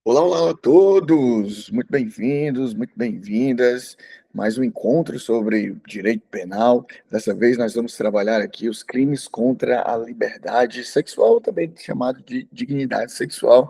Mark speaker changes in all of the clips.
Speaker 1: Olá, olá a todos! Muito bem-vindos, muito bem-vindas. Mais um encontro sobre direito penal. Dessa vez nós vamos trabalhar aqui os crimes contra a liberdade sexual, também chamado de dignidade sexual.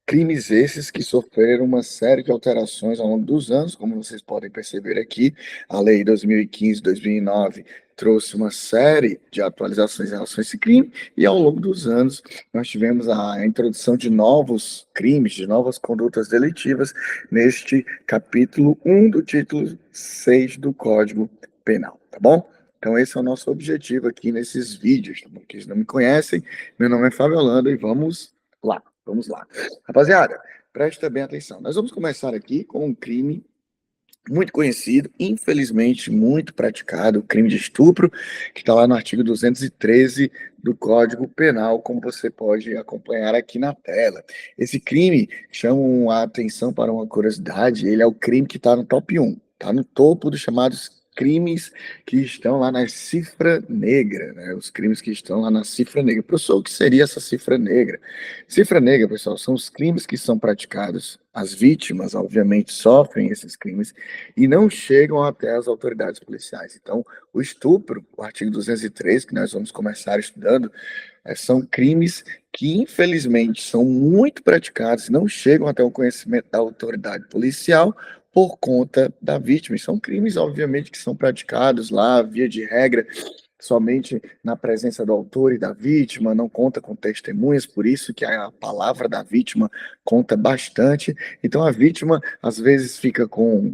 Speaker 1: Crimes esses que sofreram uma série de alterações ao longo dos anos, como vocês podem perceber aqui. A Lei 2015-2009 trouxe uma série de atualizações em relação a esse crime, e ao longo dos anos nós tivemos a introdução de novos crimes, de novas condutas delitivas, neste capítulo 1 do título 6 do Código Penal, tá bom? Então esse é o nosso objetivo aqui nesses vídeos, tá bom? Quem não me conhecem, meu nome é Fábio Holanda e vamos lá, vamos lá. Rapaziada, presta bem atenção. Nós vamos começar aqui com um crime muito conhecido, infelizmente muito praticado, o crime de estupro, que está lá no artigo 213 do Código Penal, como você pode acompanhar aqui na tela. Esse crime chama a atenção para uma curiosidade, ele é o crime que está no top 1, está no topo dos chamados crimes que estão lá na cifra negra, né? Os crimes que estão lá na cifra negra. Professor, o que seria essa cifra negra? Cifra negra, pessoal, são os crimes que são praticados, as vítimas, obviamente, sofrem esses crimes e não chegam até as autoridades policiais. Então, o estupro, o artigo 203, que nós vamos começar estudando, são crimes que, infelizmente, são muito praticados e não chegam até o conhecimento da autoridade policial por conta da vítima. E são crimes, obviamente, que são praticados lá, via de regra, somente na presença do autor e da vítima, não conta com testemunhas, por isso que a palavra da vítima conta bastante. Então a vítima às vezes fica com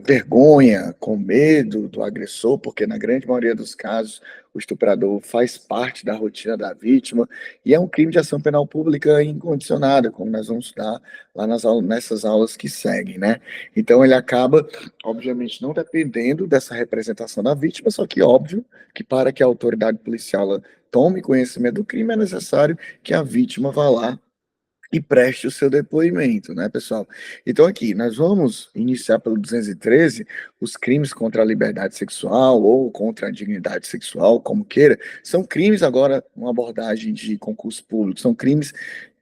Speaker 1: vergonha, com medo do agressor, porque na grande maioria dos casos o estuprador faz parte da rotina da vítima, e é um crime de ação penal pública incondicionada, como nós vamos estudar lá nessas aulas que seguem, né? Então ele acaba, obviamente, não dependendo dessa representação da vítima, só que óbvio que para que a autoridade policial ela tome conhecimento do crime é necessário que a vítima vá lá e preste o seu depoimento, né, pessoal? Então aqui, nós vamos iniciar pelo 213, os crimes contra a liberdade sexual ou contra a dignidade sexual, como queira, são crimes agora, uma abordagem de concurso público, são crimes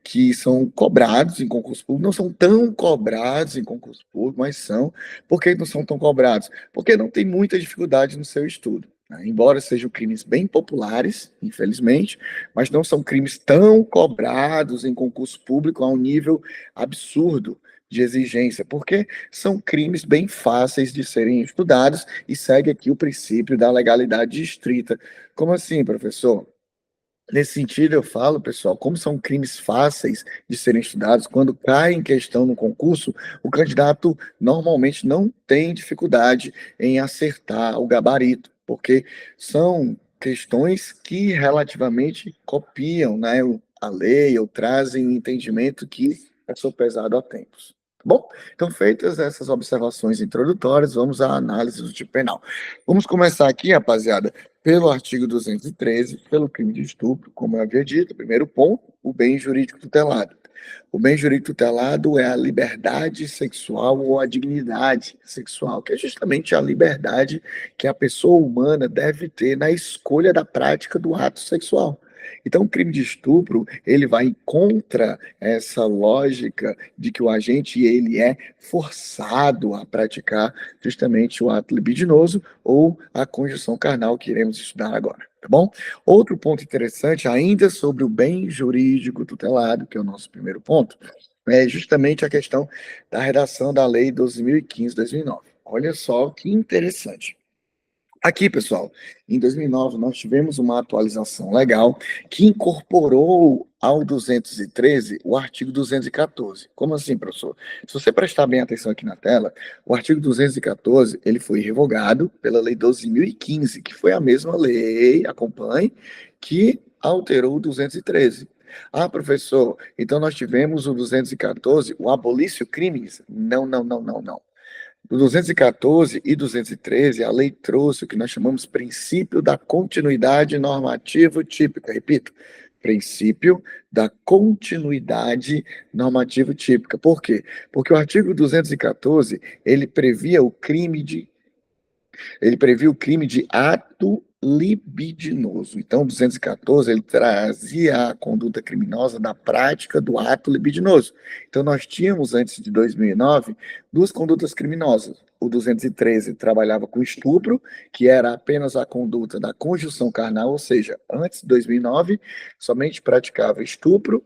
Speaker 1: que são cobrados em concurso público, não são tão cobrados em concurso público, mas são. Por que não são tão cobrados? Porque não tem muita dificuldade no seu estudo, né? Embora sejam crimes bem populares, infelizmente, mas não são crimes tão cobrados em concurso público a um nível absurdo de exigência, porque são crimes bem fáceis de serem estudados e segue aqui o princípio da legalidade estrita. Como assim, professor? Nesse sentido, eu falo, pessoal, como são crimes fáceis de serem estudados, quando cai em questão no concurso, o candidato normalmente não tem dificuldade em acertar o gabarito, porque são questões que relativamente copiam, né, a lei ou trazem um entendimento que é sopesado a tempos. Tá bom? Então, feitas essas observações introdutórias, vamos à análise do tipo penal. Vamos começar aqui, rapaziada, pelo artigo 213, pelo crime de estupro, como eu havia dito, primeiro ponto, o bem jurídico tutelado. O bem jurídico tutelado é a liberdade sexual ou a dignidade sexual, que é justamente a liberdade que a pessoa humana deve ter na escolha da prática do ato sexual. Então, o crime de estupro, ele vai contra essa lógica de que o agente ele é forçado a praticar justamente o ato libidinoso ou a conjunção carnal que iremos estudar agora, tá bom? Outro ponto interessante, ainda sobre o bem jurídico tutelado, que é o nosso primeiro ponto, é justamente a questão da redação da Lei 12.015/2009. Olha só que interessante. Aqui, pessoal, em 2009, nós tivemos uma atualização legal que incorporou ao 213 o artigo 214. Como assim, professor? Se você prestar bem atenção aqui na tela, o artigo 214 ele foi revogado pela Lei 12.015, que foi a mesma lei, acompanhe, que alterou o 213. Ah, professor, então nós tivemos o 214, o abolício crimes? Não, não, não, não, não. Do 214 e 213, a lei trouxe o que nós chamamos princípio da continuidade normativa típica. Repito, princípio da continuidade normativa típica. Por quê? Porque o artigo 214, ele previa o crime de ato libidinoso. Então, o 214, ele trazia a conduta criminosa da prática do ato libidinoso. Então, nós tínhamos, antes de 2009, duas condutas criminosas. O 213 trabalhava com estupro, que era apenas a conduta da conjunção carnal, ou seja, antes de 2009, somente praticava estupro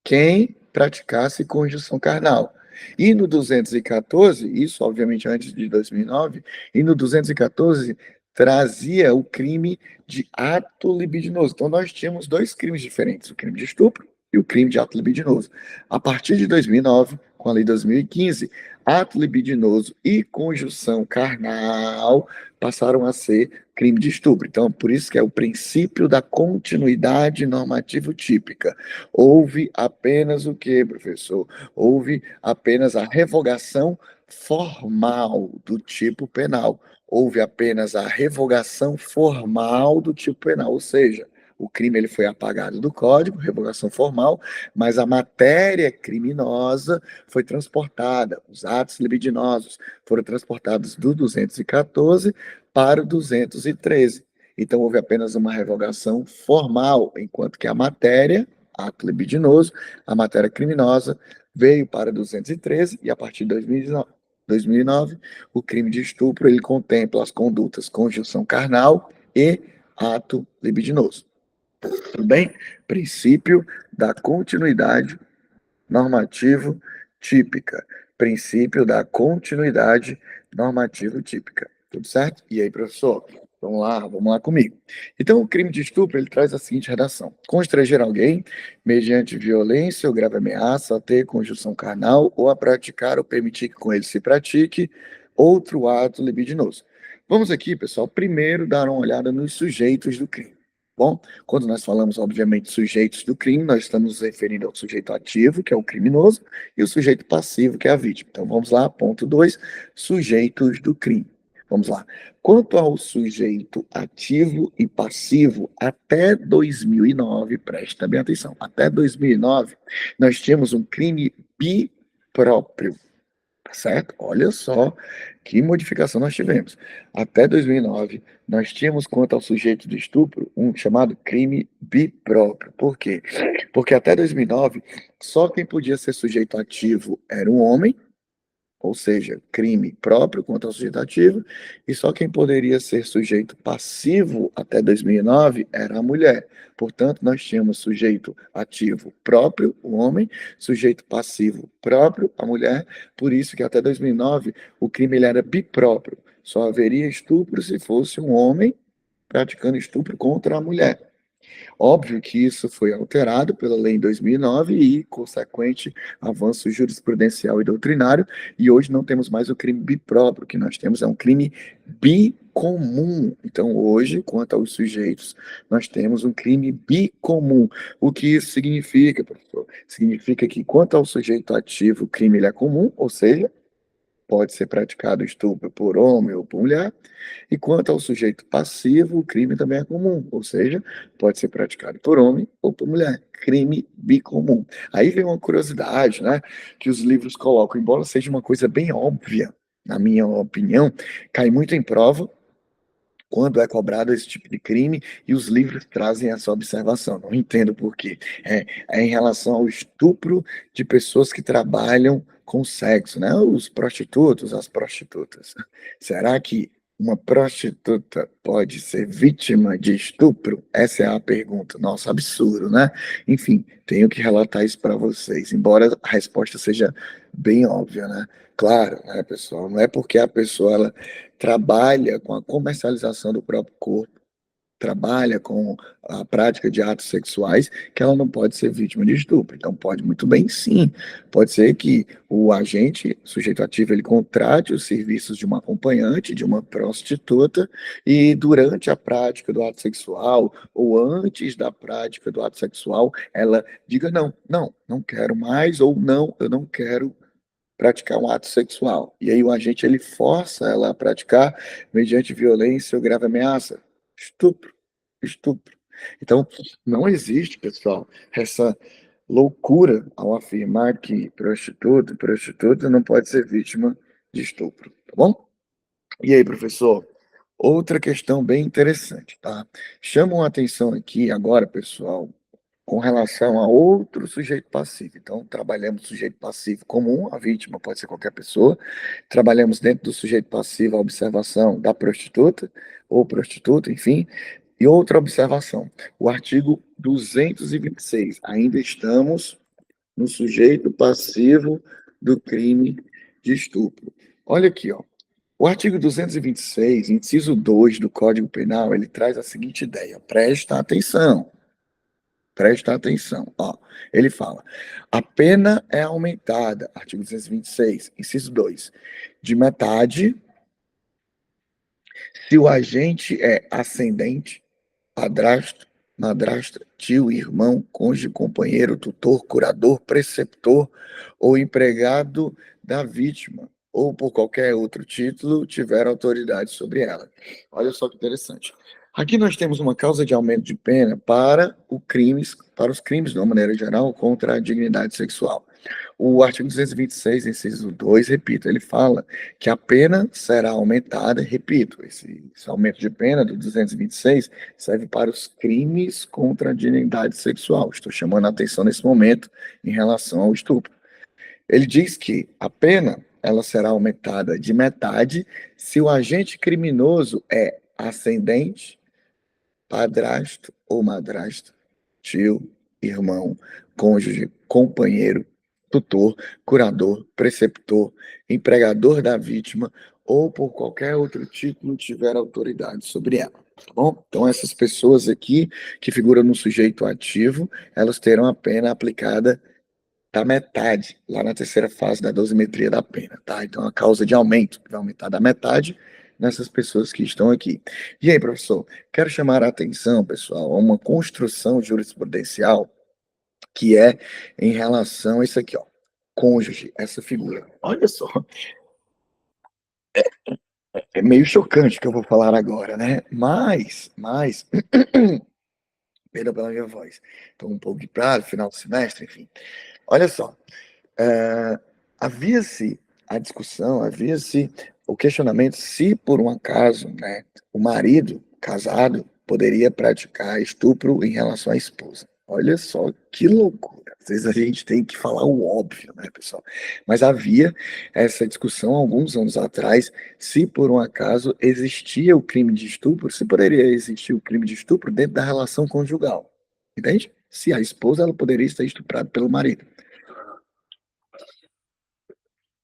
Speaker 1: quem praticasse conjunção carnal. E no 214, isso obviamente antes de 2009, e no 214 trazia o crime de ato libidinoso. Então nós tínhamos dois crimes diferentes, o crime de estupro e o crime de ato libidinoso. A partir de 2009, com a lei 2015, ato libidinoso e conjunção carnal passaram a ser crime de estupro. Então, por isso que é o princípio da continuidade normativo típica. Houve apenas o quê, professor? Houve apenas a revogação formal do tipo penal. Houve apenas a revogação formal do tipo penal, ou seja, o crime ele foi apagado do código, revogação formal, mas a matéria criminosa foi transportada, os atos libidinosos foram transportados do 214 para o 213. Então houve apenas uma revogação formal, enquanto que a matéria, ato libidinoso, a matéria criminosa veio para 213 e a partir de 2009, o crime de estupro ele contempla as condutas conjunção carnal e ato libidinoso. Tudo bem? Princípio da continuidade normativo típica. Princípio da continuidade normativo típica. Tudo certo? E aí, professor? Vamos lá comigo. Então, o crime de estupro, ele traz a seguinte redação: constranger alguém, mediante violência ou grave ameaça, a ter conjunção carnal, ou a praticar ou permitir que com ele se pratique outro ato libidinoso. Vamos aqui, pessoal, primeiro dar uma olhada nos sujeitos do crime. Bom, quando nós falamos, obviamente, sujeitos do crime, nós estamos nos referindo ao sujeito ativo, que é o criminoso, e o sujeito passivo, que é a vítima. Então, vamos lá, ponto 2, sujeitos do crime. Vamos lá. Quanto ao sujeito ativo e passivo, até 2009, preste bem atenção, até 2009, nós tínhamos um crime bipróprio. Certo? Olha só que modificação nós tivemos. Até 2009, nós tínhamos, quanto ao sujeito do estupro, um chamado crime bipróprio. Por quê? Porque até 2009, só quem podia ser sujeito ativo era um homem, ou seja, crime próprio contra o sujeito ativo, e só quem poderia ser sujeito passivo até 2009 era a mulher. Portanto, nós tínhamos sujeito ativo próprio, o homem, sujeito passivo próprio, a mulher, por isso que até 2009 o crime ele era bipróprio. Só haveria estupro se fosse um homem praticando estupro contra a mulher. Óbvio que isso foi alterado pela lei em 2009 e, consequente, avanço jurisprudencial e doutrinário, e hoje não temos mais o crime bipróprio, o que nós temos é um crime bicomum. Então, hoje, quanto aos sujeitos, nós temos um crime bicomum. O que isso significa, professor? Significa que, quanto ao sujeito ativo, o crime ele é comum, ou seja, pode ser praticado estupro por homem ou por mulher, e quanto ao sujeito passivo, o crime também é comum, ou seja, pode ser praticado por homem ou por mulher, crime bicomum. Aí vem uma curiosidade, né, que os livros colocam, embora seja uma coisa bem óbvia, na minha opinião, cai muito em prova quando é cobrado esse tipo de crime, e os livros trazem essa observação. Não entendo por quê. É em relação ao estupro de pessoas que trabalham com sexo, né? Os prostitutos, as prostitutas. Será que uma prostituta pode ser vítima de estupro? Essa é a pergunta. Nossa, absurdo, né? Enfim, tenho que relatar isso para vocês, embora a resposta seja bem óbvia, né? Claro, né, pessoal? Não é porque a pessoa ela trabalha com a comercialização do próprio corpo, trabalha com a prática de atos sexuais, que ela não pode ser vítima de estupro. Então, pode muito bem, sim. Pode ser que o agente, sujeito ativo, ele contrate os serviços de uma acompanhante, de uma prostituta, e durante a prática do ato sexual, ou antes da prática do ato sexual, ela diga: não, não, não quero mais, ou não, eu não quero praticar um ato sexual. E aí o agente ele força ela a praticar mediante violência ou grave ameaça. Estupro, estupro. Então, não existe, pessoal, essa loucura ao afirmar que prostituta não pode ser vítima de estupro, tá bom? E aí, professor, Outra questão bem interessante, tá? Chamam a atenção aqui agora, pessoal, com relação a outro sujeito passivo. Então, trabalhamos sujeito passivo comum, a vítima pode ser qualquer pessoa. Trabalhamos dentro do sujeito passivo a observação da prostituta ou prostituta, enfim. E outra observação, o artigo 226. Ainda estamos no sujeito passivo do crime de estupro. Olha aqui, ó. O artigo 226, inciso 2 do Código Penal, ele traz a seguinte ideia. Presta atenção. Presta atenção, ó. Ele fala: a pena é aumentada, artigo 226, inciso 2, de metade se o agente é ascendente, padrasto, madrasta, tio, irmão, cônjuge, companheiro, tutor, curador, preceptor ou empregado da vítima, ou por qualquer outro título tiver autoridade sobre ela. Olha só que interessante. Aqui nós temos uma causa de aumento de pena para os crimes, de uma maneira geral, contra a dignidade sexual. O artigo 226, inciso 2, repito, ele fala que a pena será aumentada, repito, esse aumento de pena do 226 serve para os crimes contra a dignidade sexual. Estou chamando a atenção nesse momento em relação ao estupro. Ele diz que a pena ela será aumentada de metade se o agente criminoso é ascendente, padrasto ou madrasta, tio, irmão, cônjuge, companheiro, tutor, curador, preceptor, empregador da vítima ou por qualquer outro título tiver autoridade sobre ela. Tá bom? Então, essas pessoas aqui que figuram no sujeito ativo, elas terão a pena aplicada da metade, lá na terceira fase da dosimetria da pena, tá? Então, a causa de aumento vai aumentar da metade nessas pessoas que estão aqui. E aí, professor, quero chamar a atenção, pessoal, a uma construção jurisprudencial que é em relação a isso aqui, ó, cônjuge, essa figura. Olha só, é meio chocante o que eu vou falar agora, né? Mas, perdão pela minha voz, estou um pouco gripado, final do semestre, enfim. Olha só, eh, havia-se a discussão, havia-se o questionamento se, por um acaso, né, o marido casado poderia praticar estupro em relação à esposa. Olha só que loucura. Às vezes a gente tem que falar o óbvio, né, pessoal? Mas havia essa discussão alguns anos atrás, se por um acaso existia o crime de estupro, se poderia existir o crime de estupro dentro da relação conjugal. Entende? Se a esposa ela poderia estar estuprada pelo marido.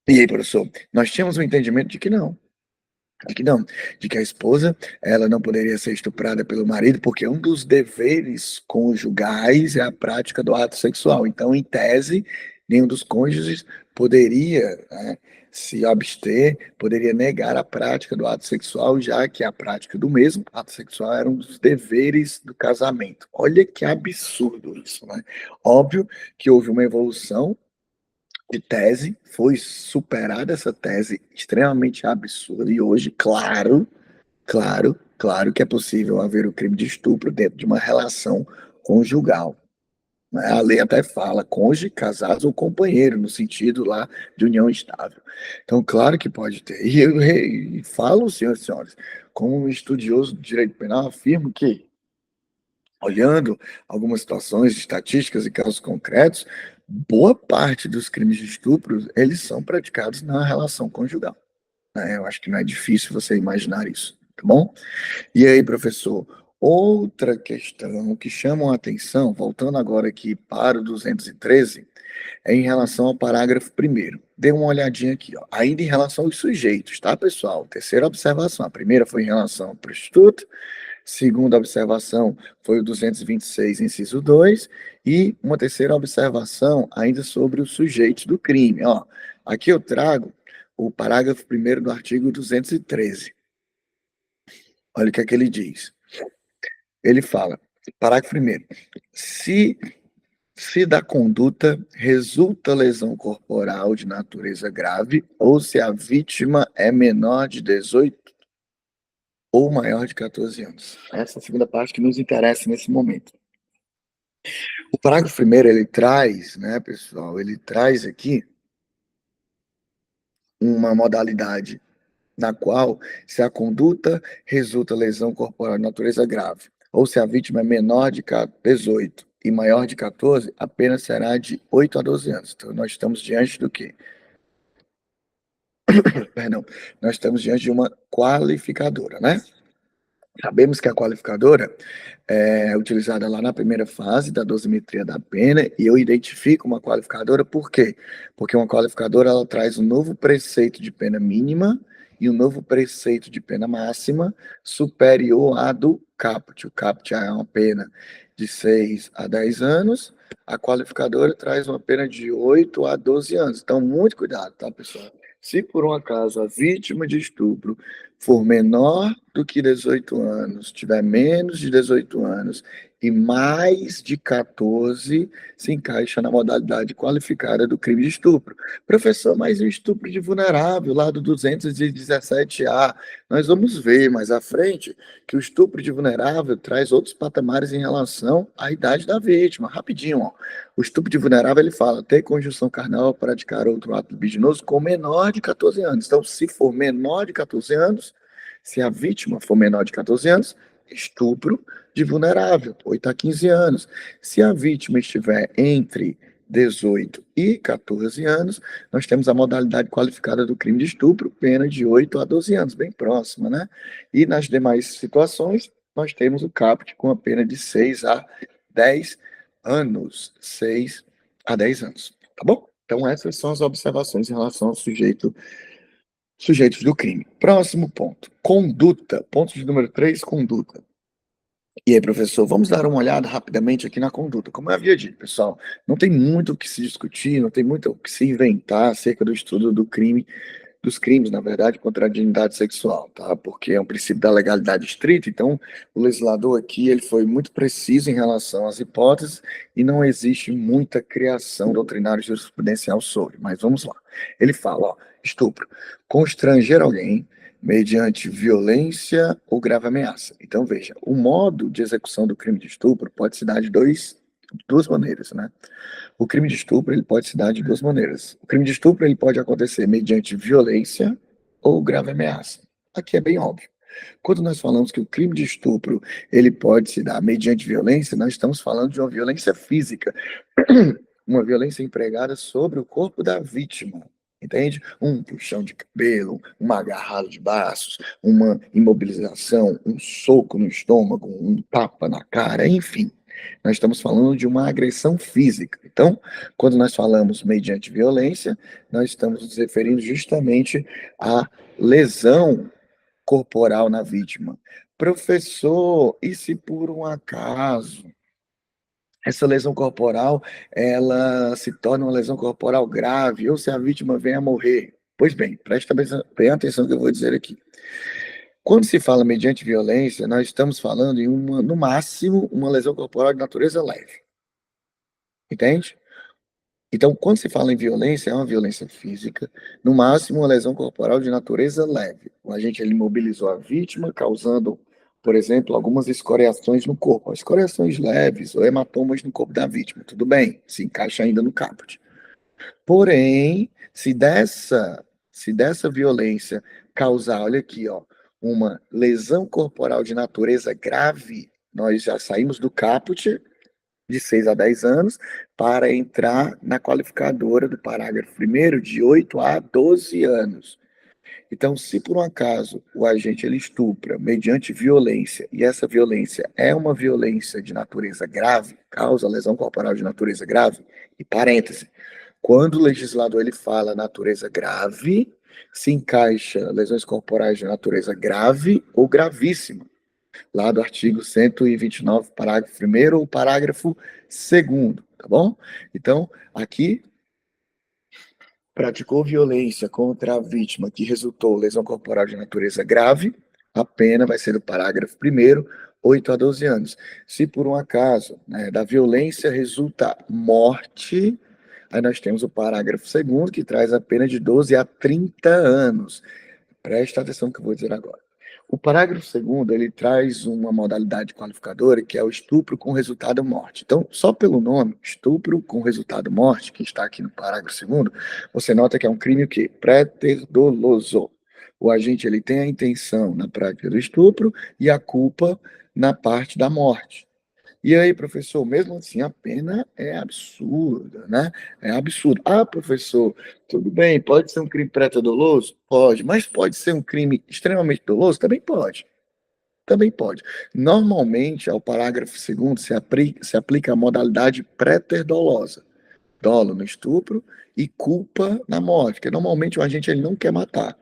Speaker 1: E aí, professor, nós tínhamos um entendimento de que não, de que a esposa, ela não poderia ser estuprada pelo marido, porque um dos deveres conjugais é a prática do ato sexual. Então, em tese, nenhum dos cônjuges poderia, né, se abster, poderia negar a prática do ato sexual, já que a prática do mesmo ato sexual era um dos deveres do casamento. Olha que absurdo isso, né? Óbvio que houve uma evolução de tese, foi superada essa tese extremamente absurda e hoje, claro que é possível haver o crime de estupro dentro de uma relação conjugal, né? A lei até fala cônjuge, casados ou companheiro, no sentido lá de união estável. Então, claro que pode ter. E eu falo, senhoras e senhores, como um estudioso do direito penal, afirmo que olhando algumas situações estatísticas e casos concretos, boa parte dos crimes de estupro, eles são praticados na relação conjugal, né? Eu acho que não é difícil você imaginar isso, tá bom? E aí, professor, outra questão que chama a atenção, voltando agora aqui para o 213, é em relação ao parágrafo primeiro. Dê uma olhadinha aqui, ó. Ainda em relação aos sujeitos, tá, pessoal? Terceira observação. A primeira foi em relação ao prostituto, segunda observação foi o 226, inciso 2, e uma terceira observação ainda sobre os sujeitos do crime. Ó, aqui eu trago o parágrafo primeiro do artigo 213. Olha o que é que ele diz. Ele fala, parágrafo primeiro, se da conduta resulta lesão corporal de natureza grave ou se a vítima é menor de 18 ou maior de 14 anos. Essa é a segunda parte que nos interessa nesse momento. O parágrafo primeiro, ele traz, né, pessoal, ele traz aqui uma modalidade na qual, se a conduta resulta lesão corporal de natureza grave, ou se a vítima é menor de 18 e maior de 14, a pena será de 8 a 12 anos. Então, nós estamos diante do quê? Perdão, nós estamos diante de uma qualificadora, né? Sabemos que a qualificadora é utilizada lá na primeira fase da dosimetria da pena, e eu identifico uma qualificadora por quê? Porque uma qualificadora ela traz um novo preceito de pena mínima e um novo preceito de pena máxima superior à do caput. O caput é uma pena de 6 a 10 anos, a qualificadora traz uma pena de 8 a 12 anos. Então, muito cuidado, tá, pessoal? Se por um acaso a vítima de estupro for menor do que 18 anos, tiver menos de 18 anos e mais de 14, se encaixa na modalidade qualificada do crime de estupro. Professor, mas o estupro de vulnerável, lá do 217A, nós vamos ver mais à frente que o estupro de vulnerável traz outros patamares em relação à idade da vítima. Rapidinho, ó. O estupro de vulnerável, ele fala, ter conjunção carnal ou praticar outro ato libidinoso com menor de 14 anos. Então, se for menor de 14 anos, se a vítima for menor de 14 anos, estupro de vulnerável, 8 a 15 anos. Se a vítima estiver entre 18 e 14 anos, nós temos a modalidade qualificada do crime de estupro, pena de 8 a 12 anos, bem próxima, né? E nas demais situações, nós temos o caput com a pena de 6 a 10 anos. 6 a 10 anos, tá bom? Então, essas são as observações em relação ao sujeitos do crime. Próximo ponto, conduta. Ponto de número 3, conduta. E aí, professor, vamos dar uma olhada rapidamente aqui na conduta. Como eu havia dito, pessoal, não tem muito o que se discutir, não tem muito o que se inventar acerca do estudo do crime, dos crimes, na verdade, contra a dignidade sexual, tá? Porque é um princípio da legalidade estrita, então o legislador aqui ele foi muito preciso em relação às hipóteses e não existe muita criação doutrinária e jurisprudencial sobre. Mas vamos lá. Ele fala, ó, estupro, constranger alguém mediante violência ou grave ameaça. Então veja, o modo de execução do crime de estupro pode se dar de duas maneiras, né? O crime de estupro ele pode se dar de duas maneiras. O crime de estupro ele pode acontecer mediante violência ou grave ameaça. Aqui é bem óbvio. Quando nós falamos que o crime de estupro ele pode se dar mediante violência, nós estamos falando de uma violência física, uma violência empregada sobre o corpo da vítima. Entende? Um puxão de cabelo, uma agarrada de braços, uma imobilização, um soco no estômago, um tapa na cara, enfim. Nós estamos falando de uma agressão física. Então, quando nós falamos mediante violência, nós estamos nos referindo justamente à lesão corporal na vítima. Professor, e se por um acaso essa lesão corporal ela se torna uma lesão corporal grave ou se a vítima vem a morrer? Pois bem, presta bem atenção no que eu vou dizer aqui. Quando se fala mediante violência, nós estamos falando em no máximo, uma lesão corporal de natureza leve. Entende? Então, quando se fala em violência, é uma violência física, no máximo uma lesão corporal de natureza leve. O agente ele imobilizou a vítima, causando, por exemplo, algumas escoriações no corpo. Escoriações leves ou hematomas no corpo da vítima. Tudo bem, se encaixa ainda no caput. Porém, se dessa violência causar, olha aqui, ó, uma lesão corporal de natureza grave, nós já saímos do caput de 6 a 10 anos para entrar na qualificadora do parágrafo 1º de 8 a 12 anos. Então, se por um acaso o agente ele estupra mediante violência, e essa violência é uma violência de natureza grave, causa lesão corporal de natureza grave, e parêntese, quando o legislador ele fala natureza grave, se encaixa lesões corporais de natureza grave ou gravíssima, lá do artigo 129, parágrafo 1º ou parágrafo 2º, tá bom? Então, aqui, praticou violência contra a vítima que resultou lesão corporal de natureza grave, a pena vai ser do parágrafo 1º, 8 a 12 anos. Se por um acaso, né, da violência resulta morte, aí nós temos o parágrafo 2º, que traz a pena de 12 a 30 anos. Presta atenção no que eu vou dizer agora. O parágrafo 2º, ele traz uma modalidade qualificadora, que é o estupro com resultado morte. Então, só pelo nome, estupro com resultado morte, que está aqui no parágrafo 2º, você nota que é um crime o quê? Préter-doloso. o agente ele tem a intenção na prática do estupro e a culpa na parte da morte. E aí, professor, mesmo assim a pena é absurda, né? É absurdo. Ah, professor, tudo bem, pode ser um crime pré-doloso? Pode, mas pode ser um crime extremamente doloso? Também pode. Também pode. Normalmente, ao parágrafo segundo se aplica a modalidade pré-dolosa. Dolo no estupro e culpa na morte, porque normalmente o agente ele não quer matar.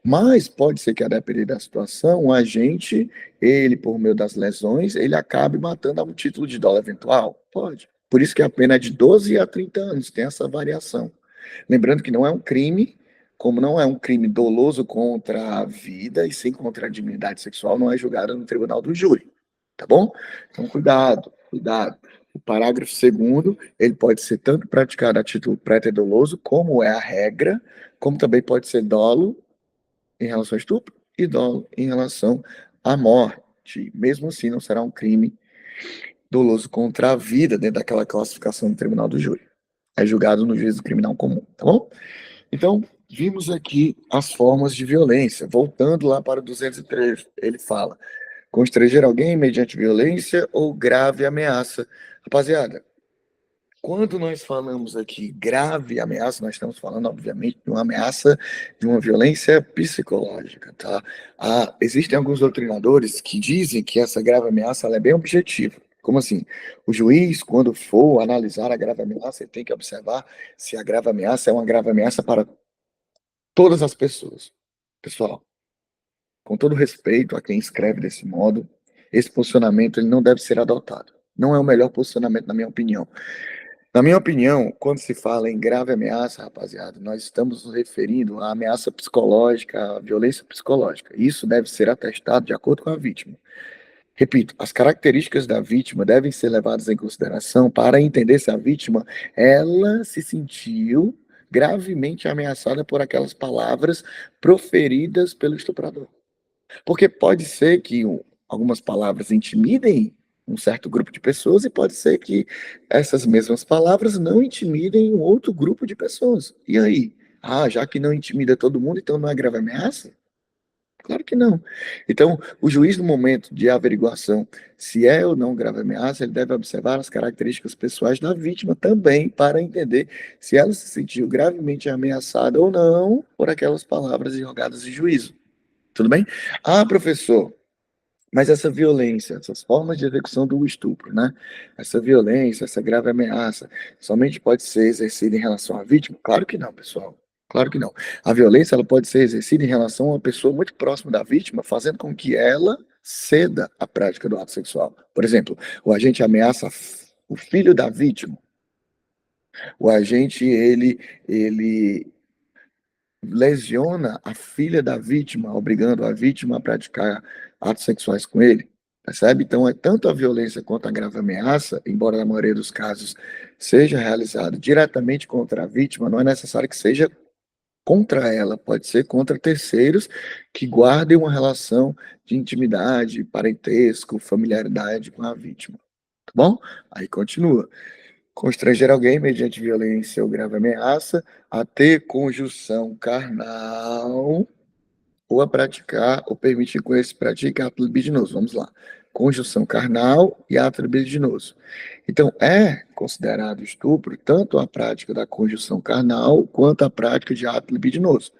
Speaker 1: Mas pode ser que, a depender da situação, o agente, ele, por meio das lesões, ele acabe matando a um título de dolo eventual? Pode. Por isso que a pena é de 12 a 30 anos, tem essa variação. Lembrando que não é um crime, como não é um crime doloso contra a vida e sim contra a dignidade sexual, não é julgado no tribunal do júri, tá bom? Então, cuidado, cuidado. O parágrafo segundo, ele pode ser tanto praticado a título pré-doloso, como é a regra, como também pode ser dolo em relação ao estupro e dolo em relação à morte. Mesmo assim, não será um crime doloso contra a vida dentro daquela classificação do tribunal do júri. É julgado no juízo criminal comum, tá bom? Então, vimos aqui as formas de violência. Voltando lá para o 203, ele fala: constranger alguém mediante violência ou grave ameaça. Rapaziada, quando nós falamos aqui grave ameaça, nós estamos falando, obviamente, de uma ameaça, de uma violência psicológica, tá? Existem alguns doutrinadores que dizem que essa grave ameaça ela é bem objetiva. Como assim? O juiz, quando for analisar a grave ameaça, ele tem que observar se a grave ameaça é uma grave ameaça para todas as pessoas. Pessoal, com todo respeito a quem escreve desse modo, esse posicionamento ele não deve ser adotado. Não é o melhor posicionamento, na minha opinião. Na minha opinião, quando se fala em grave ameaça, rapaziada, nós estamos nos referindo à ameaça psicológica, à violência psicológica. Isso deve ser atestado de acordo com a vítima. Repito, as características da vítima devem ser levadas em consideração para entender se a vítima ela se sentiu gravemente ameaçada por aquelas palavras proferidas pelo estuprador. Porque pode ser que algumas palavras intimidem um certo grupo de pessoas e pode ser que essas mesmas palavras não intimidem um outro grupo de pessoas. E aí? Ah, já que não intimida todo mundo, então não é grave ameaça? Claro que não. Então, o juiz, no momento de averiguação se é ou não grave ameaça, ele deve observar as características pessoais da vítima também para entender se ela se sentiu gravemente ameaçada ou não por aquelas palavras jogadas em juízo. Tudo bem? Ah, professor, mas essa violência, essas formas de execução do estupro, né? Essa violência, essa grave ameaça, somente pode ser exercida em relação à vítima? Claro que não, pessoal. Claro que não. A violência ela pode ser exercida em relação a uma pessoa muito próxima da vítima, fazendo com que ela ceda à prática do ato sexual. Por exemplo, o agente ameaça o filho da vítima. O agente ele lesiona a filha da vítima, obrigando a vítima a praticar atos sexuais com ele, percebe? Então, é tanto a violência quanto a grave ameaça, embora na maioria dos casos seja realizado diretamente contra a vítima, não é necessário que seja contra ela, pode ser contra terceiros que guardem uma relação de intimidade, parentesco, familiaridade com a vítima, tá bom? Aí continua. Constranger alguém mediante violência ou grave ameaça a ter conjunção carnal ou a praticar ou permitir com esse pratique ato libidinoso. Vamos lá. Conjunção carnal e ato libidinoso. Então, é considerado estupro tanto a prática da conjunção carnal quanto a prática de ato libidinoso.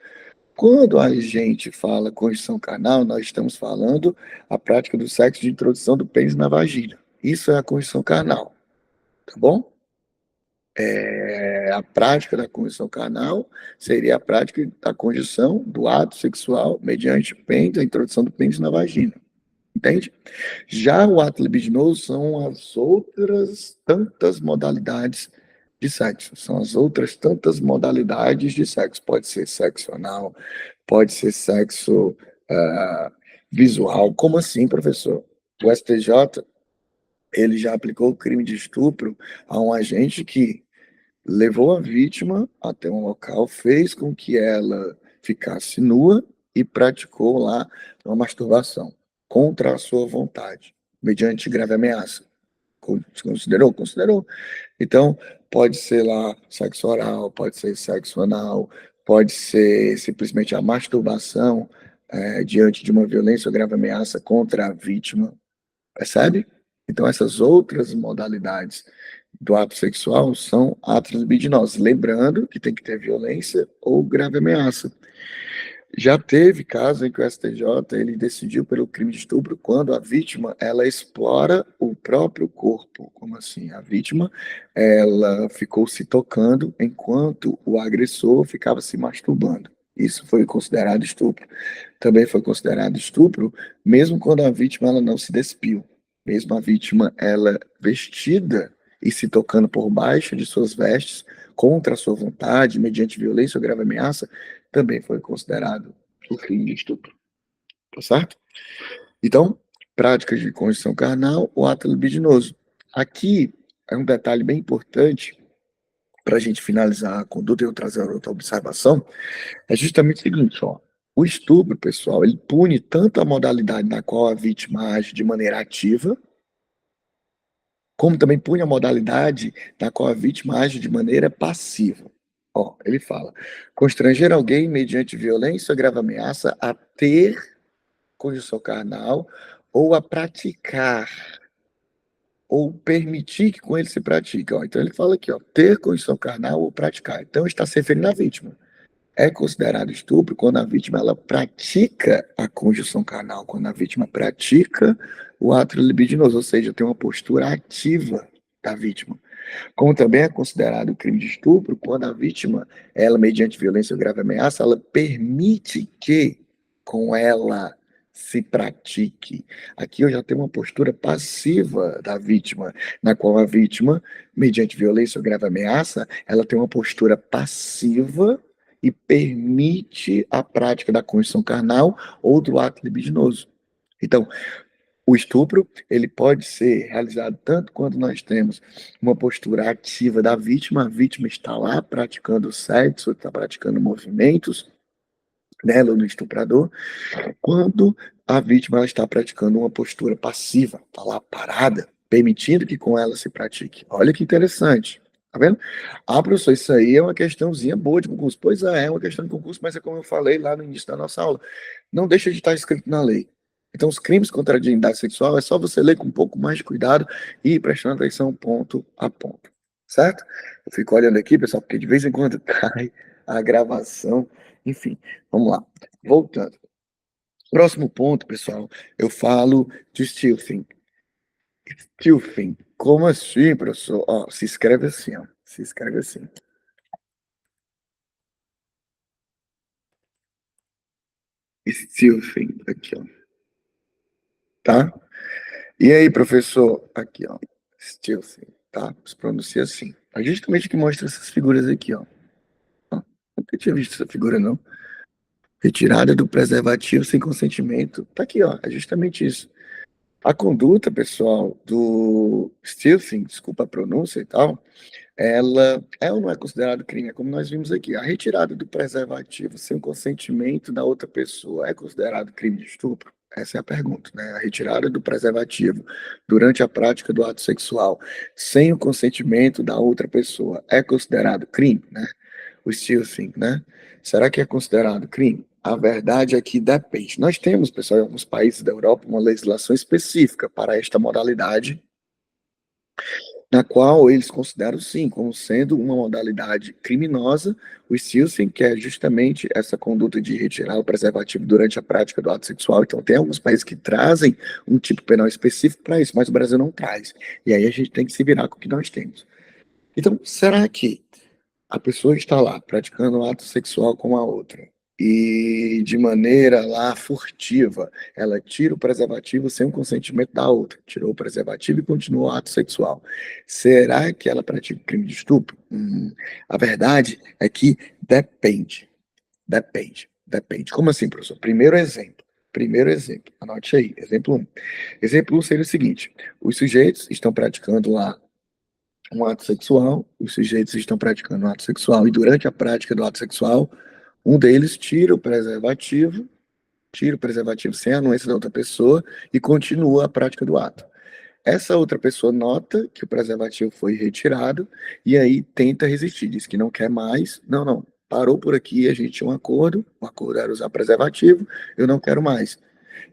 Speaker 1: Quando a gente fala conjunção carnal, nós estamos falando a prática do sexo de introdução do pênis na vagina. Isso é a conjunção carnal, tá bom? A prática da conjunção carnal seria a prática da conjunção do ato sexual mediante o pênis, a introdução do pênis na vagina. Entende? Já o ato libidinoso são as outras tantas modalidades de sexo. São as outras tantas modalidades de sexo. Pode ser sexo anal, pode ser sexo visual. Como assim, professor? O STJ, ele já aplicou o crime de estupro a um agente que levou a vítima até um local, fez com que ela ficasse nua e praticou lá uma masturbação contra a sua vontade, mediante grave ameaça. Considerou? Considerou. Então, pode ser lá sexo oral, pode ser sexo anal, pode ser simplesmente a masturbação diante de uma violência ou grave ameaça contra a vítima, percebe? Então, essas outras modalidades do ato sexual são atos libidinosos. Lembrando que tem que ter violência ou grave ameaça. Já teve caso em que o STJ ele decidiu pelo crime de estupro quando a vítima ela explora o próprio corpo. Como assim? A vítima ela ficou se tocando enquanto o agressor ficava se masturbando. Isso foi considerado estupro. Também foi considerado estupro, mesmo quando a vítima ela não se despiu. Mesmo a vítima ela vestida e se tocando por baixo de suas vestes, contra a sua vontade, mediante violência ou grave ameaça, também foi considerado o crime de estupro. Tá certo? Então, práticas de conjunção carnal ou ato libidinoso. Aqui é um detalhe bem importante para a gente finalizar a conduta e eu trazer outra observação, é justamente o seguinte, ó. O estupro, pessoal, ele pune tanto a modalidade na qual a vítima age de maneira ativa, como também pune a modalidade na qual a vítima age de maneira passiva. Ó, ele fala: constranger alguém mediante violência ou grave ameaça a ter conjunção carnal ou a praticar ou permitir que com ele se pratique. Ó, então ele fala aqui, ó, ter conjunção carnal ou praticar. Então está se referindo à vítima. É considerado estupro quando a vítima ela pratica a conjunção carnal, quando a vítima pratica o ato libidinoso, ou seja, tem uma postura ativa da vítima. Como também é considerado crime de estupro quando a vítima, ela, mediante violência ou grave ameaça, ela permite que com ela se pratique. Aqui eu já tenho uma postura passiva da vítima, na qual a vítima, mediante violência ou grave ameaça, ela tem uma postura passiva e permite a prática da conjunção carnal ou do ato libidinoso. Então, o estupro, ele pode ser realizado tanto quando nós temos uma postura ativa da vítima, a vítima está lá praticando sexo, está praticando movimentos dela, do estuprador, quando a vítima ela está praticando uma postura passiva, está lá parada, permitindo que com ela se pratique. Olha que interessante. Tá vendo? Ah, professor, isso aí é uma questãozinha boa de concurso. Pois é uma questão de concurso, mas é como eu falei lá no início da nossa aula. Não deixa de estar escrito na lei. Então, os crimes contra a dignidade sexual é só você ler com um pouco mais de cuidado e ir prestando atenção ponto a ponto. Certo? Eu fico olhando aqui, pessoal, porque de vez em quando cai a gravação. Enfim, vamos lá. Voltando. Próximo ponto, pessoal, eu falo de Stilthing. Stilthing. Como assim, professor? Ó, se escreve assim, ó. Se escreve assim. Stilthing, aqui, ó. Tá? E aí, professor? Aqui, ó. Stilthing, tá? Se pronuncia assim. É justamente o que mostra essas figuras aqui, ó. Ó, nunca tinha visto essa figura, não. Retirada do preservativo sem consentimento. Tá aqui, ó. É justamente isso. A conduta, pessoal, do Stilthing, desculpa a pronúncia e tal, ela é ou não é considerado crime? É como nós vimos aqui, a retirada do preservativo sem o consentimento da outra pessoa é considerado crime de estupro? Essa é a pergunta, né? A retirada do preservativo durante a prática do ato sexual sem o consentimento da outra pessoa é considerado crime, né? O stealthing, né? Será que é considerado crime? A verdade é que depende. Nós temos, pessoal, em alguns países da Europa, uma legislação específica para esta modalidade, na qual eles consideram, sim, como sendo uma modalidade criminosa, o stealthing, que é justamente essa conduta de retirar o preservativo durante a prática do ato sexual. Então, tem alguns países que trazem um tipo penal específico para isso, mas o Brasil não traz. E aí a gente tem que se virar com o que nós temos. Então, será que a pessoa está lá praticando um ato sexual com a outra e de maneira lá furtiva, ela tira o preservativo sem o consentimento da outra, tirou o preservativo e continuou o ato sexual. Será que ela pratica crime de estupro? A verdade é que depende, depende. Como assim, professor? Primeiro exemplo, anote aí, exemplo 1. Exemplo 1 seria o seguinte: os sujeitos estão praticando lá um ato sexual, os sujeitos estão praticando um ato sexual, e durante a prática do ato sexual, um deles tira o preservativo sem a anuência da outra pessoa e continua a prática do ato. Essa outra pessoa nota que o preservativo foi retirado e aí tenta resistir, diz que não quer mais. Não, não, Parou por aqui, a gente tinha um acordo, o acordo era usar preservativo, eu não quero mais.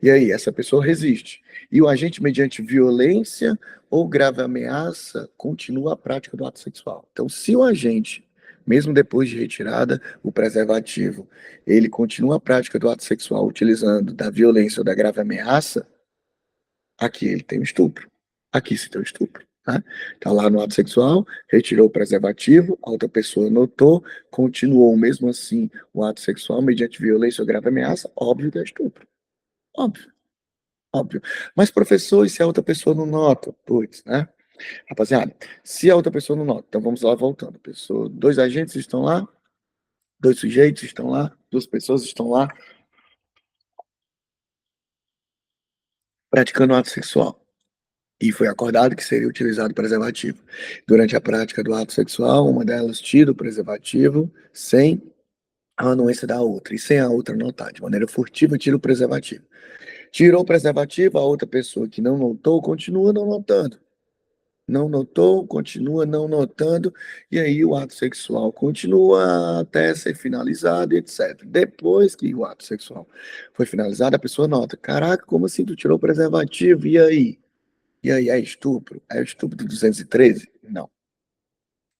Speaker 1: E aí, essa pessoa resiste. E o agente, mediante violência ou grave ameaça, continua a prática do ato sexual. Então, se o agente, mesmo depois de retirada o preservativo, ele continua a prática do ato sexual utilizando da violência ou da grave ameaça, aqui ele tem o estupro. Aqui se tem o estupro. Tá? Tá lá no ato sexual, retirou o preservativo, a outra pessoa notou, continuou mesmo assim o ato sexual mediante violência ou grave ameaça, óbvio que é estupro. Óbvio. Óbvio. Mas, professor, e se a outra pessoa não nota? Putz, né? Rapaziada, se a outra pessoa não nota, então vamos lá voltando. Pessoa, dois agentes estão lá, dois sujeitos estão lá, duas pessoas estão lá praticando ato sexual. E foi acordado que seria utilizado preservativo. Durante a prática do ato sexual, uma delas tira o preservativo sem a anuência da outra, e sem a outra notar. De maneira furtiva, tira o preservativo. Tirou o preservativo, a outra pessoa que não notou continua não notando. Não notou, continua não notando, e aí o ato sexual continua até ser finalizado, etc. Depois que o ato sexual foi finalizado, a pessoa nota: caraca, como assim tu tirou o preservativo? E aí? E aí, é estupro? É estupro de 213? Não,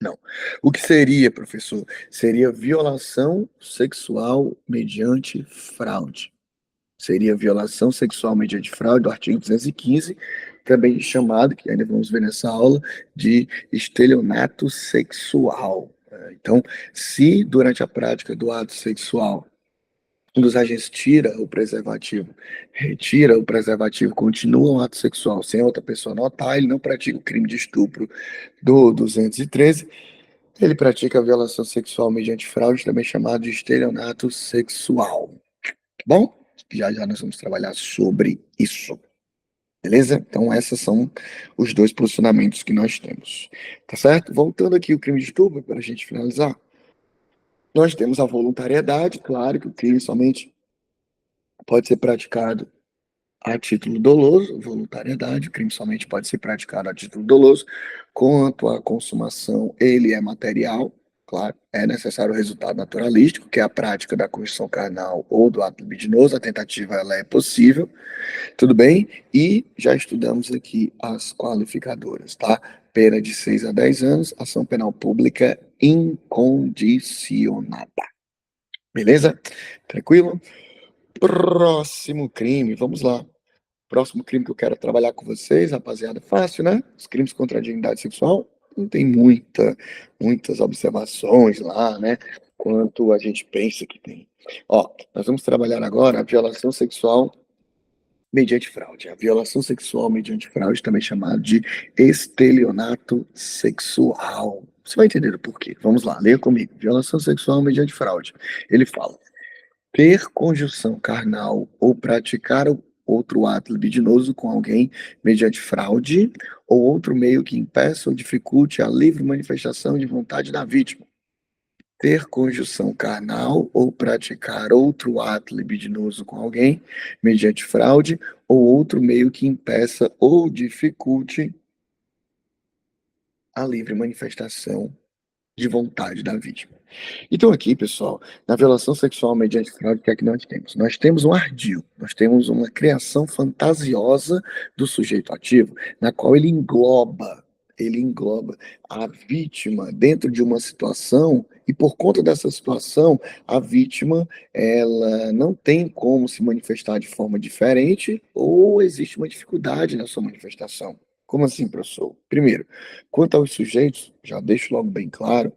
Speaker 1: não. O que seria, professor? Seria violação sexual mediante fraude. Seria violação sexual mediante fraude do artigo 215, também chamado, que ainda vamos ver nessa aula, de estelionato sexual. Então, se durante a prática do ato sexual um dos agentes tira o preservativo, retira o preservativo, continua um ato sexual sem outra pessoa notar, ele não pratica o crime de estupro do 213, ele pratica a violação sexual mediante fraude, também chamado de estelionato sexual. Tá bom? Já já nós vamos trabalhar sobre isso. Beleza? Então, esses são os dois posicionamentos que nós temos. Tá certo? Voltando aqui o crime de estupro, para a gente finalizar, nós temos a voluntariedade, claro que o crime somente pode ser praticado a título doloso, voluntariedade, o crime somente pode ser praticado a título doloso, quanto à consumação, ele é material, claro, é necessário o resultado naturalístico, que é a prática da conjunção carnal ou do ato libidinoso, a tentativa ela é possível, tudo bem? E já estudamos aqui as qualificadoras, tá? Pena de 6 a 10 anos, ação penal pública incondicionada. Beleza? Tranquilo? Próximo crime, vamos lá. Próximo crime que eu quero trabalhar com vocês, rapaziada, fácil, né? Os crimes contra a dignidade sexual, não tem muitas observações lá, né? Quanto a gente pensa que tem. Ó, nós vamos trabalhar agora a violação sexual mediante fraude. A violação sexual mediante fraude, também chamado de estelionato sexual. Você vai entender o porquê. Vamos lá, leia comigo. Violação sexual mediante fraude. Ele fala: ter conjunção carnal ou praticar outro ato libidinoso com alguém mediante fraude ou outro meio que impeça ou dificulte a livre manifestação de vontade da vítima. Ter conjunção carnal ou praticar outro ato libidinoso com alguém mediante fraude ou outro meio que impeça ou dificulte a livre manifestação de vontade da vítima. Então aqui, pessoal, na violação sexual mediante fraude, o que é que nós temos? Nós temos um ardil, nós temos uma criação fantasiosa do sujeito ativo, na qual ele engloba a vítima dentro de uma situação e por conta dessa situação, a vítima, ela não tem como se manifestar de forma diferente ou existe uma dificuldade na sua manifestação. Como assim, professor? Primeiro, quanto aos sujeitos, já deixo logo bem claro,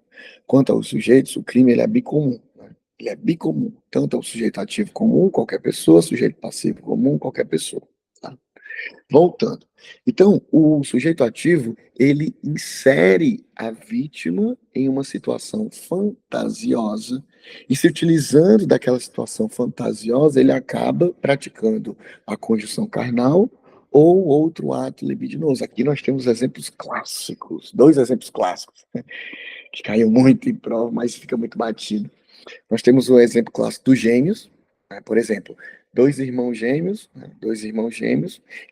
Speaker 1: quanto aos sujeitos, o crime ele é bicomum, né? Ele é bicomum, tanto ao sujeito ativo comum, qualquer pessoa, sujeito passivo comum, qualquer pessoa. Tá? Voltando. Então, o sujeito ativo, ele insere a vítima em uma situação fantasiosa e se utilizando daquela situação fantasiosa, ele acaba praticando a conjunção carnal ou outro ato libidinoso. Aqui nós temos exemplos clássicos, dois exemplos clássicos, né, que caiu muito em prova, mas fica muito batido. Nós temos o exemplo clássico dos gêmeos, né? Por exemplo, dois irmãos gêmeos,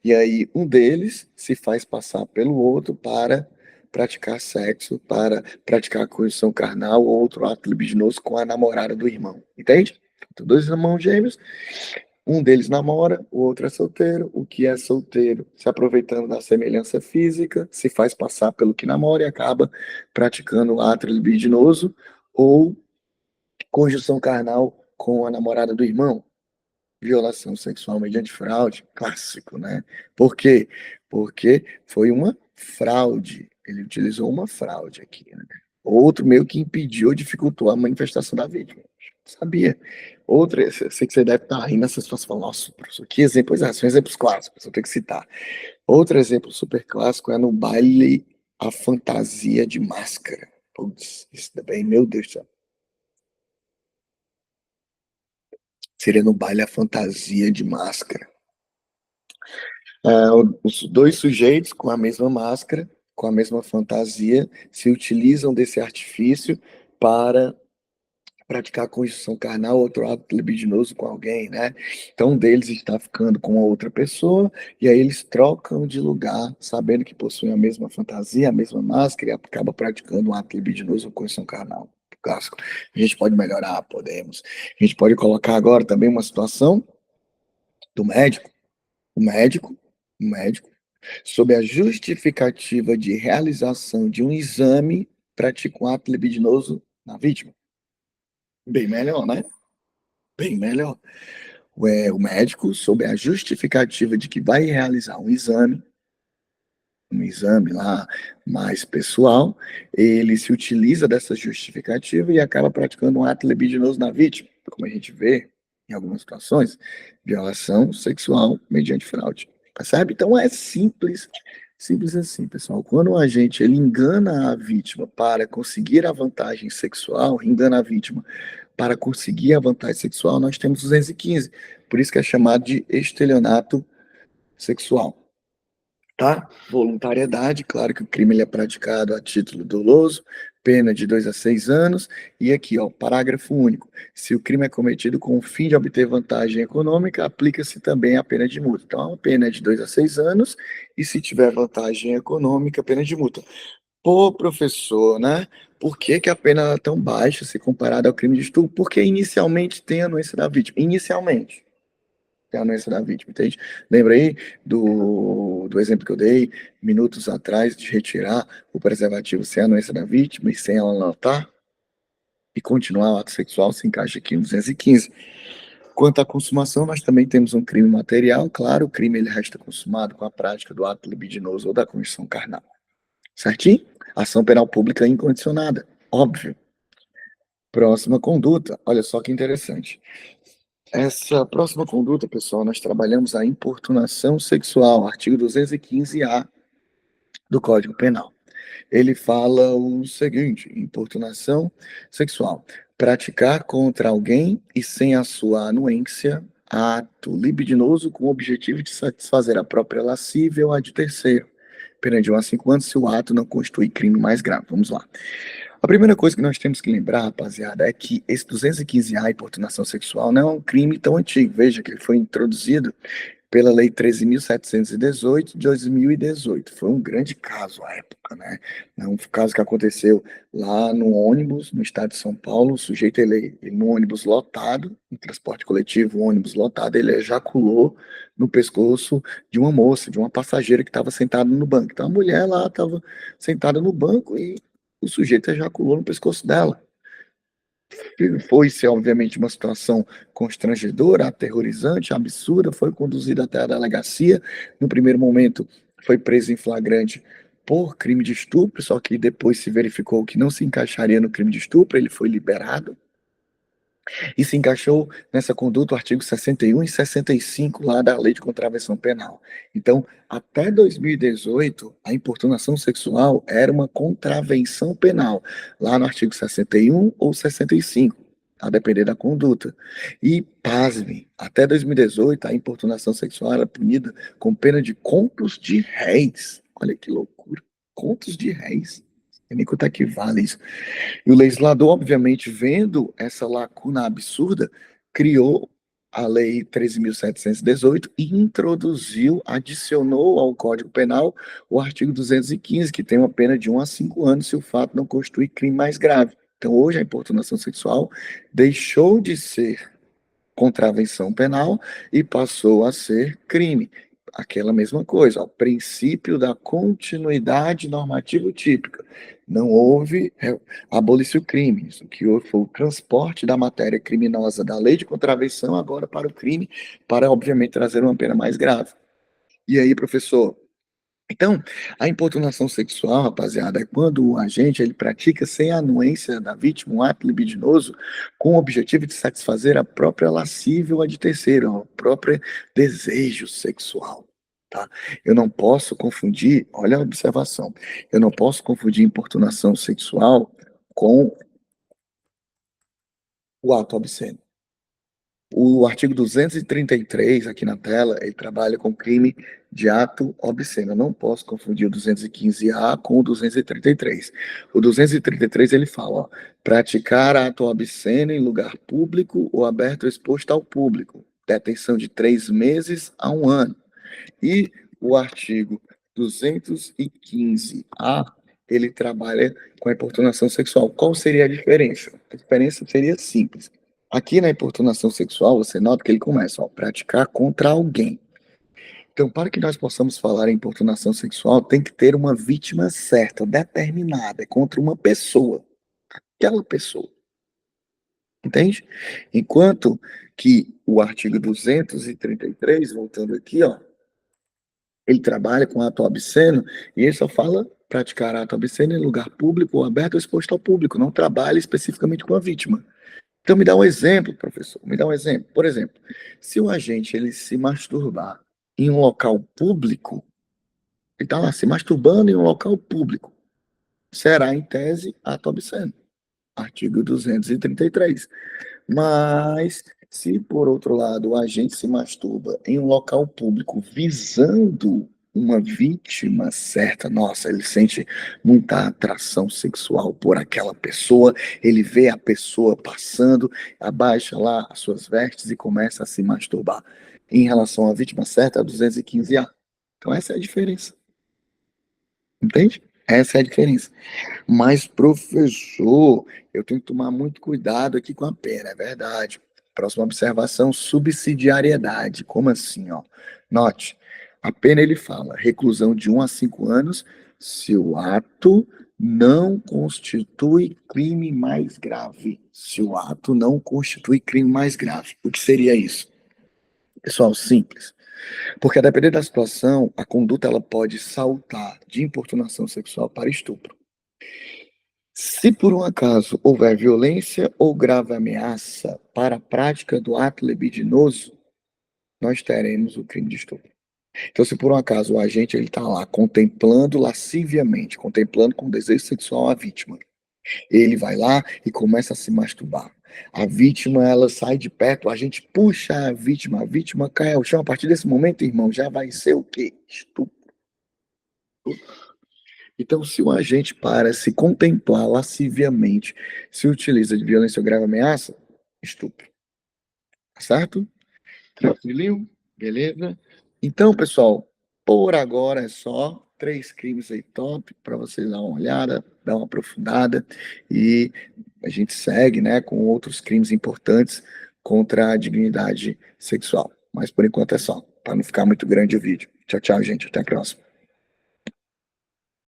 Speaker 1: e aí um deles se faz passar pelo outro para praticar sexo, para praticar conjunção carnal ou outro ato libidinoso com a namorada do irmão. Entende? Então, dois irmãos gêmeos, um deles namora, o outro é solteiro. O que é solteiro, se aproveitando da semelhança física, se faz passar pelo que namora e acaba praticando um ato libidinoso ou conjunção carnal com a namorada do irmão. Violação sexual mediante fraude, clássico, né? Por quê? Porque foi uma fraude. Ele utilizou uma fraude aqui, né? Outro meio que impediu ou dificultou a manifestação da vítima. Sabia. Outra, eu sei que você deve estar rindo nessa situação, falando, nossa, professor, que exemplo? Pois é, são exemplos clássicos, eu tenho que citar. Outro exemplo super clássico é no baile a fantasia de máscara. Putz, isso também, meu Deus do céu. Seria no baile a fantasia de máscara. Os dois sujeitos com a mesma máscara, com a mesma fantasia, se utilizam desse artifício para praticar conjunção carnal, outro ato libidinoso com alguém, né? Então, um deles está ficando com a outra pessoa, e aí eles trocam de lugar, sabendo que possuem a mesma fantasia, a mesma máscara, e acaba praticando um ato libidinoso ou conjunção carnal. Clássico. A gente pode melhorar, podemos. A gente pode colocar agora também uma situação do médico. O médico, o médico, sob a justificativa de realização de um exame, pratica um ato libidinoso na vítima. Bem melhor, né? Bem melhor. O médico, sob a justificativa de que vai realizar um exame lá mais pessoal, ele se utiliza dessa justificativa e acaba praticando um ato libidinoso na vítima, como a gente vê em algumas situações, violação sexual mediante fraude. Percebe? Então é simples, simples assim, pessoal. Quando a gente ele engana a vítima para conseguir a vantagem sexual, engana a vítima para conseguir a vantagem sexual, nós temos 215. Por isso que é chamado de estelionato sexual. Tá? Voluntariedade, claro que o crime ele é praticado a título doloso, pena de 2 a 6 anos, e aqui, ó, parágrafo único. Se o crime é cometido com o fim de obter vantagem econômica, aplica-se também a pena de multa. Então, a pena é de 2 a 6 anos, e se tiver vantagem econômica, pena de multa. Pô, professor, né? Por que que a pena é tão baixa se comparada ao crime de estupro? Porque inicialmente tem a anuência da vítima. Inicialmente tem a anuência da vítima, entende? Lembra aí do exemplo que eu dei minutos atrás de retirar o preservativo sem a anuência da vítima e sem ela notar e continuar o ato sexual se encaixa aqui no 215. Quanto à consumação, nós também temos um crime material. Claro, o crime ele resta consumado com a prática do ato libidinoso ou da conjunção carnal. Certinho? Ação penal pública incondicionada. Óbvio. Próxima conduta. Olha só que interessante. Essa próxima conduta, pessoal, nós trabalhamos a importunação sexual, artigo 215-A do Código Penal. Ele fala o seguinte: importunação sexual, praticar contra alguém e sem a sua anuência, ato libidinoso com o objetivo de satisfazer a própria lascívia ou a de terceiro, pena de 1 a 5 anos se o ato não constitui crime mais grave. Vamos lá. A primeira coisa que nós temos que lembrar, rapaziada, é que esse 215-A, importunação sexual, não é um crime tão antigo. Veja que ele foi introduzido pela Lei 13.718 de 2018. Foi um grande caso à época, né? É um caso que aconteceu lá no ônibus, no estado de São Paulo. O sujeito, ele no ônibus lotado, no transporte coletivo, um ônibus lotado, ele ejaculou no pescoço de uma moça, de uma passageira que estava sentada no banco. Então a mulher lá estava sentada no banco e o sujeito ejaculou no pescoço dela. Foi-se, obviamente, uma situação constrangedora, aterrorizante, absurda, foi conduzido até a delegacia. No primeiro momento, foi preso em flagrante por crime de estupro, só que depois se verificou que não se encaixaria no crime de estupro, ele foi liberado. E se encaixou nessa conduta o artigo 61 e 65 lá da Lei de Contravenção Penal. Então, até 2018, a importunação sexual era uma contravenção penal, lá no artigo 61 ou 65, a depender da conduta. E, pasme, até 2018, a importunação sexual era punida com pena de contos de réis. Olha que loucura, contos de réis. Não sei nem quanto é que vale isso. E o legislador, obviamente, vendo essa lacuna absurda, criou a Lei 13.718 e introduziu, adicionou ao Código Penal o artigo 215, que tem uma pena de 1 a 5 anos se o fato não constituir crime mais grave. Então, hoje, a importunação sexual deixou de ser contravenção penal e passou a ser crime. Aquela mesma coisa, o princípio da continuidade normativa típica. Não houve abolição o crime. Isso que houve foi o transporte da matéria criminosa da lei de contravenção agora para o crime, para, obviamente, trazer uma pena mais grave. E aí, professor, então, a importunação sexual, rapaziada, é quando o agente ele pratica sem a anuência da vítima um ato libidinoso com o objetivo de satisfazer a própria lascívia ou a de terceiro, o próprio desejo sexual, tá? Eu não posso confundir, olha a observação, eu não posso confundir importunação sexual com o ato obsceno. O artigo 233, aqui na tela, ele trabalha com crime de ato obsceno. Eu não posso confundir o 215A com o 233. O 233, ele fala, ó, praticar ato obsceno em lugar público ou aberto ou exposto ao público. Detenção de 3 meses a 1 ano. E o artigo 215A, ele trabalha com a importunação sexual. Qual seria a diferença? A diferença seria simples. Aqui na importunação sexual, você nota que ele começa a praticar contra alguém. Então, para que nós possamos falar em importunação sexual, tem que ter uma vítima certa, determinada, contra uma pessoa. Aquela pessoa. Entende? Enquanto que o artigo 233, voltando aqui, ó, ele trabalha com ato obsceno e ele só fala praticar ato obsceno em lugar público ou aberto ou exposto ao público, não trabalha especificamente com a vítima. Então me dá um exemplo, professor, me dá um exemplo. Por exemplo, se o agente ele se masturbar em um local público, ele está lá se masturbando em um local público, será em tese ato obsceno, artigo 233. Mas, se por outro lado o agente se masturba em um local público visando uma vítima certa, nossa, ele sente muita atração sexual por aquela pessoa, ele vê a pessoa passando, abaixa lá as suas vestes e começa a se masturbar. Em relação à vítima certa, é 215A. Então essa é a diferença. Entende? Essa é a diferença. Mas, professor, eu tenho que tomar muito cuidado aqui com a pena, é verdade. Próxima observação, subsidiariedade. Como assim, ó? Note, a pena ele fala reclusão de 1 a 5 anos se o ato não constitui crime mais grave. Se o ato não constitui crime mais grave. O que seria isso? Pessoal, simples. Porque a depender da situação, a conduta ela pode saltar de importunação sexual para estupro. Se por um acaso houver violência ou grave ameaça para a prática do ato libidinoso, nós teremos o crime de estupro. Então, se por um acaso o agente ele está lá contemplando lasciviamente, contemplando com desejo sexual a vítima, ele vai lá e começa a se masturbar. A vítima ela sai de perto, a gente puxa a vítima cai ao chão. A partir desse momento, irmão, já vai ser o quê? Estupro. Então, se o agente para se contemplar lasciviamente, se utiliza de violência ou grave ameaça, estupro. Tá certo? Tranquilinho? Beleza? Então, pessoal, por agora é só 3 crimes aí top para vocês dar uma olhada, dar uma aprofundada e a gente segue, né, com outros crimes importantes contra a dignidade sexual. Mas por enquanto é só, para não ficar muito grande o vídeo. Tchau, tchau, gente. Até a próxima.